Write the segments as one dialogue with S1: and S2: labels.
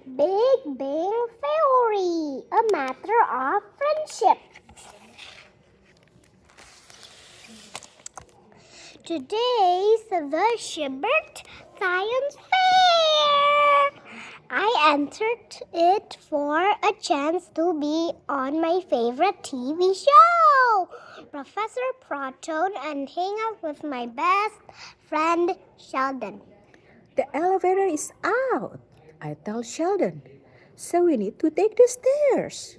S1: Big Bang Theory, a matter of friendship. Today's the Shibert Science Fair. I entered it for a chance to be on my favorite TV show, Professor Proton, and hang out with my best friend Sheldon.
S2: The elevator is out, I tell Sheldon. So we need to take the stairs.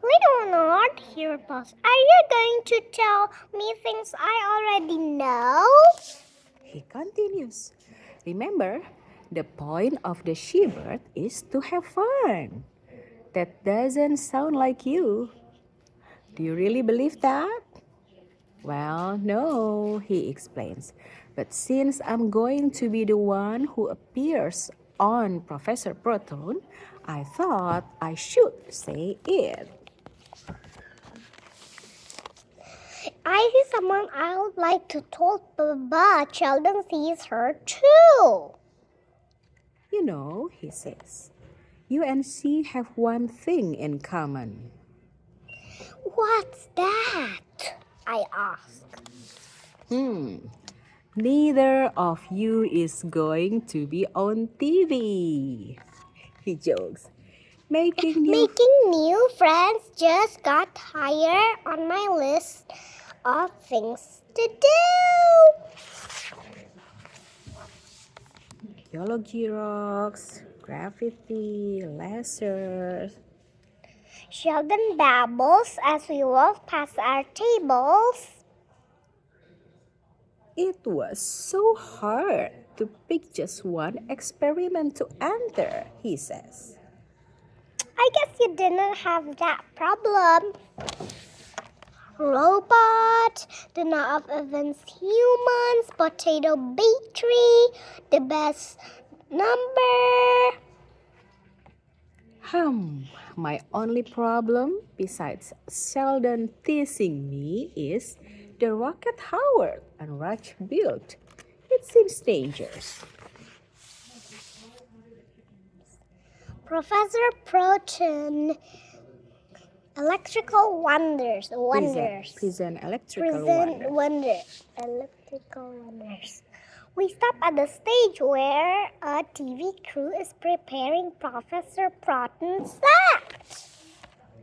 S1: Leonard, he replies, are you going to tell me things I already know?
S2: He continues. Remember, the point of the shibboleth is to have fun. That doesn't sound like you. Do you really believe that? Well, no, he explains. But since I'm going to be the one who appears on Professor Proton, I thought I should say it.
S1: I see someone I would like to talk to, but Sheldon sees her too.
S2: You know, he says, you and she have one thing in common.
S1: What's that? I ask.
S2: Neither of you is going to be on TV. He jokes. Making
S1: new friends just got higher on my list of things to do.
S2: Geology rocks, graffiti, lasers.
S1: Sheldon babbles as we walk past our tables.
S2: It was so hard to pick just one experiment to enter, he says.
S1: I guess you didn't have that problem. Robot, the not of advanced humans, potato bakery, the best number.
S2: My only problem, besides Sheldon teasing me, is the rocket Howard and Raj built. It seems dangerous.
S1: Professor Proton, electrical wonders.
S2: Present electrical
S1: wonders. We stop at the stage where a TV crew is preparing Professor Proton's set.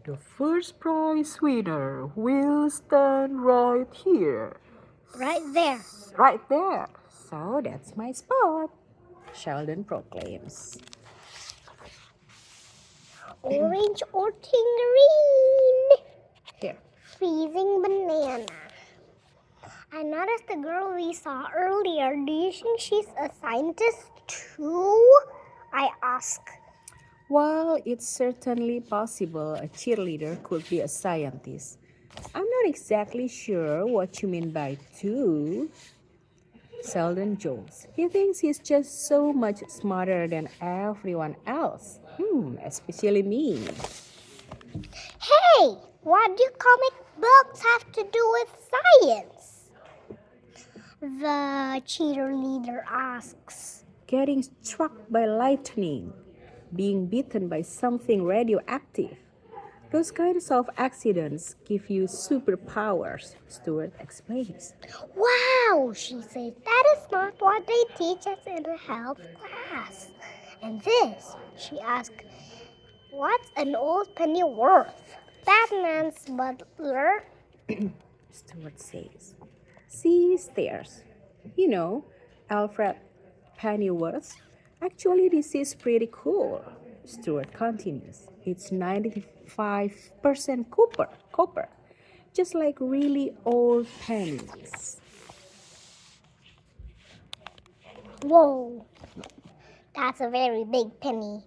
S2: The first prize winner will stand right here.
S1: Right there.
S2: Right there. So that's my spot, Sheldon proclaims.
S1: Orange or tangerine?
S2: Here.
S1: Freezing banana. I noticed the girl we saw earlier. Do you think she's a scientist too? I ask.
S2: While it's certainly possible a cheerleader could be a scientist, I'm not exactly sure what you mean by two. Sheldon jokes. He thinks he's just so much smarter than everyone else. Especially me.
S1: Hey, what do comic books have to do with science? The cheerleader asks.
S2: Getting struck by lightning, being bitten by something radioactive. Those kinds of accidents give you superpowers, Stuart explains.
S1: Wow, she says, that is not what they teach us in a health class. And this, she asked, what's an old penny worth? Batman's butler.
S2: Stuart says. She stares. You know, Alfred Pennyworth. Actually, this is pretty cool. Stuart continues. It's 95% copper, just like really old pennies.
S1: Whoa, that's a very big penny.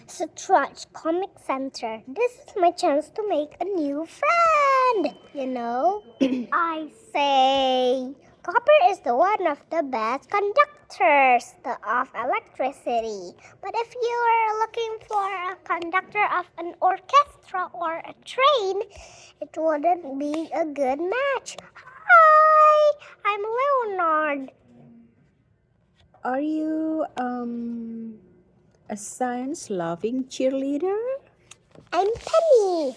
S1: Stretch Comic Center. This is my chance to make a new friend, you know. I say, copper is the one of the best conductors of electricity. But if you are looking for a conductor of an orchestra or a train, it wouldn't be a good match. Hi, I'm Leonard.
S2: Are you A science-loving cheerleader?
S1: I'm Penny.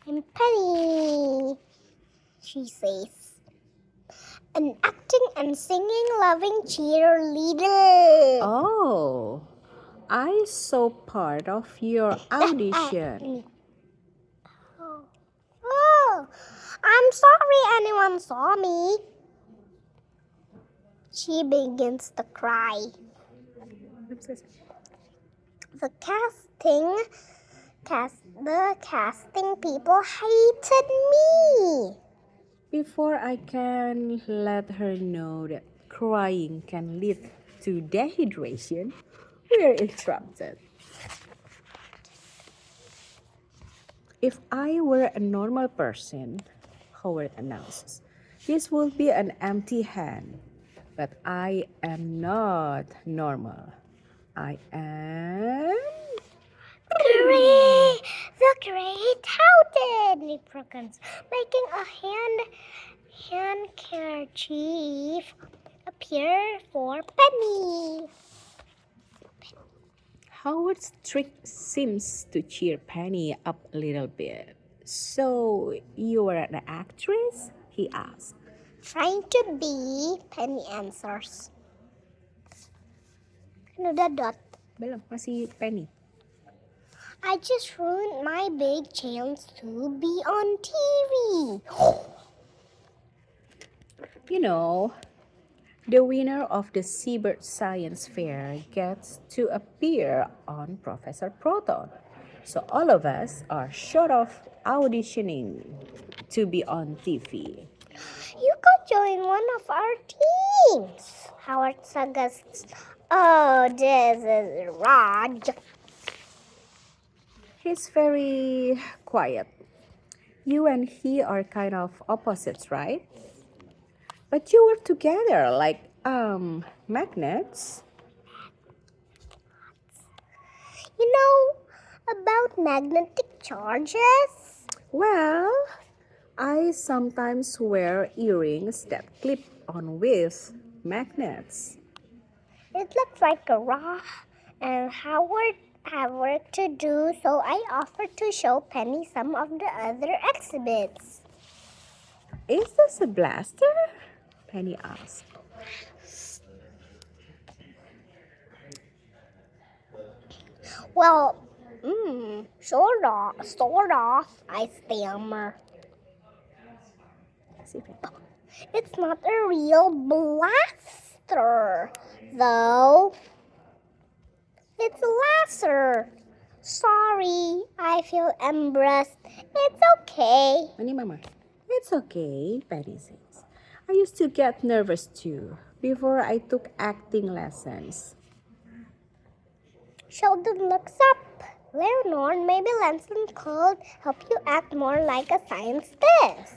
S1: I'm Penny, she says. An acting and singing loving cheerleader.
S2: Oh, I saw part of your audition.
S1: Oh, I'm sorry anyone saw me. She begins to cry. The casting people hated me.
S2: Before I can let her know that crying can lead to dehydration, we're interrupted. If I were a normal person, Howard announces, this would be an empty hand. But I am not normal. I am.
S1: Great! The great Howden! Perkins, making a handkerchief appear for Penny.
S2: Howard's trick seems to cheer Penny up a little bit. So, you are an actress? He asked.
S1: Trying to be, Penny answers. Kan udah dot.
S2: Belum, masih Penny.
S1: I just ruined my big chance to be on TV.
S2: You know, the winner of the Seabird Science Fair gets to appear on Professor Proton. So all of us are short of auditioning to be on TV.
S1: You could join one of our teams, Howard suggests. Oh, this is Raj.
S2: He's very quiet. You and he are kind of opposites, right? But you work together like magnets.
S1: You know about magnetic charges?
S2: Well, I sometimes wear earrings that clip on with magnets.
S1: It looks like a rock, and Howard had work to do, so I offered to show Penny some of the other exhibits.
S2: Is this a blaster? Penny asked.
S1: Well, sort of, I stammer. It's not a real blaster, though. It's a laser. Sorry, I feel embarrassed. It's okay.
S2: Mani Mama. It's okay, Penny says. I used to get nervous too before I took acting lessons.
S1: Sheldon looks up. Leonore, maybe Lanson could help you act more like a science test.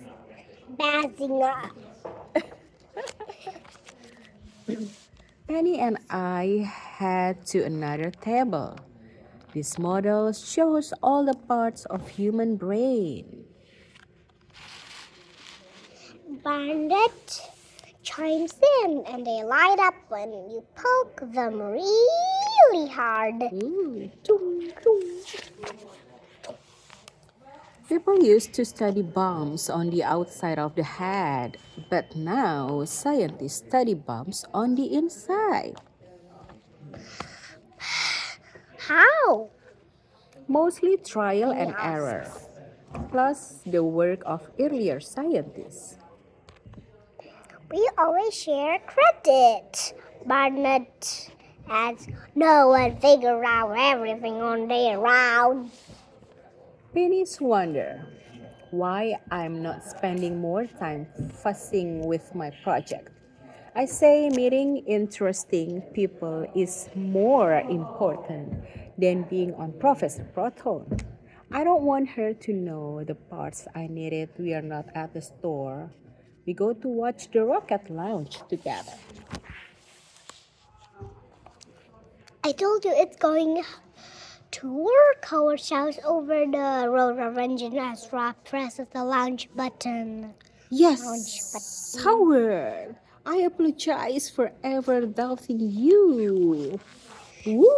S1: Bazinga.
S2: Penny and I head to another table. This model shows all the parts of human brain.
S1: Barnett chimes in, and they light up when you poke them really hard.
S2: Ooh, tung, tung. People used to study bumps on the outside of the head, but now scientists study bumps on the inside.
S1: How?
S2: Mostly trial and error, plus the work of earlier scientists.
S1: We always share credit. Barnett adds, no one figure out everything on their own.
S2: Pennies wonder why I'm not spending more time fussing with my project. I say meeting interesting people is more important than being on Professor Proton. I don't want her to know the parts I needed. We are not at the store. We go to watch the rocket launch together.
S1: I told you it's going to work. Howard shouts over the rotor engine as Rob presses the launch button.
S2: Yes, Howard. I apologize for ever doubting you. Woo!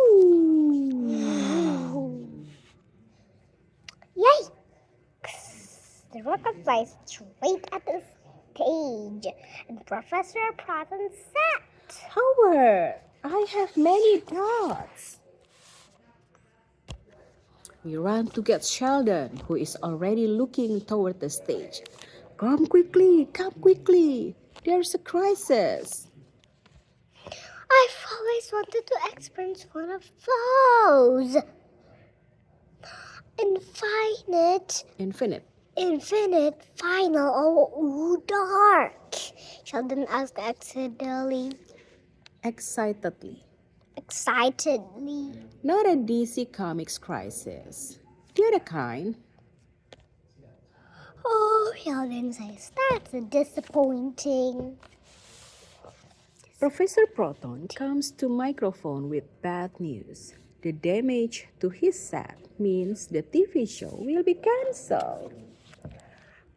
S1: Yikes! The rocket flies straight at the stage, and Professor Proton sat.
S2: Howard, I have many doubts. We run to get Sheldon, who is already looking toward the stage. Come quickly, come quickly. There's a crisis.
S1: I've always wanted to experience one of those. Infinite, final, dark. Sheldon asked
S2: Excitedly.
S1: excitedly.
S2: Not a DC Comics crisis. The other kind.
S1: Oh, Sheldon says, that's disappointing.
S2: Professor Proton comes to microphone with bad news. The damage to his set means the TV show will be cancelled.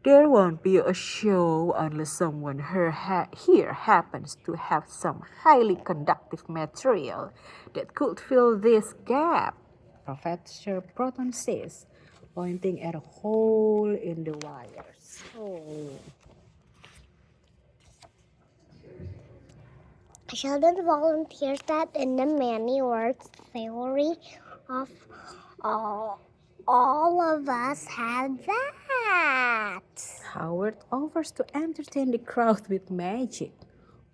S2: There won't be a show unless someone here happens to have some highly conductive material that could fill this gap, Professor Proton says, pointing at a hole in the wires.
S1: Sheldon volunteers that in the many words theory of all of us had that.
S2: Howard offers to entertain the crowd with magic,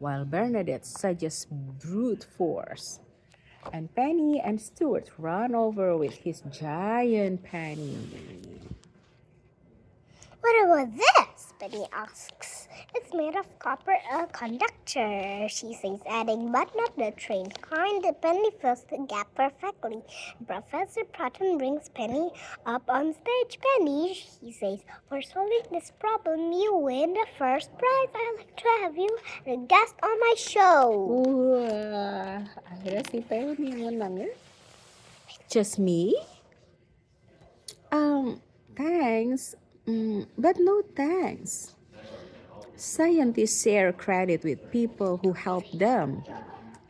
S2: while Bernadette suggests brute force. And Penny and Stuart run over with his giant penny.
S1: What about this? Penny asks. It's made of copper conductor, she says, adding, but not the train kind. Penny fills the gap perfectly. Professor Proton brings Penny up on stage. Penny, he says, for solving this problem, you win the first prize. I'd like to have you a guest on my show.
S2: Wah, akhirnya si Penny yang menang ya. Just me? Thanks. But no thanks. Scientists share credit with people who help them.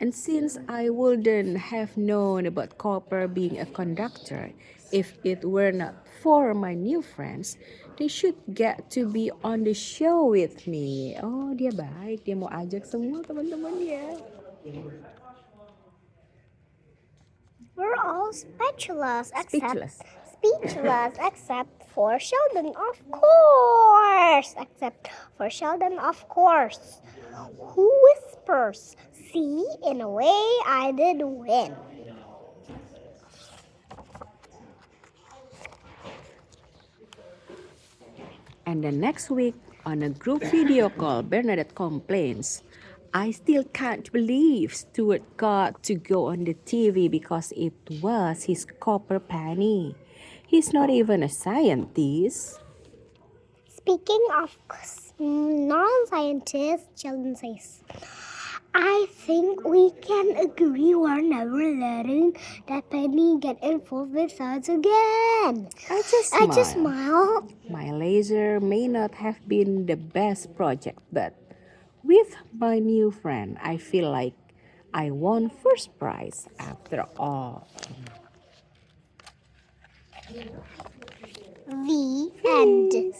S2: And since I wouldn't have known about copper being a conductor if it were not for my new friends, they should get to be on the show with me. Oh, dia baik. Dia mau ajak semua teman-teman dia.
S1: We're all speechless
S2: Speechless.
S1: except for Sheldon, of course. Except for Sheldon, of course. Who whispers, see, in a way I did win.
S2: And the next week, on a group video call, Bernadette complains, I still can't believe Stuart got to go on the TV because it was his copper penny. He's not even a scientist.
S1: Speaking of non-scientists, Sheldon says, I think we can agree we're never letting that Penny get involved with us again.
S2: I just
S1: smile.
S2: My laser may not have been the best project, but with my new friend, I feel like I won first prize after all.
S1: The end.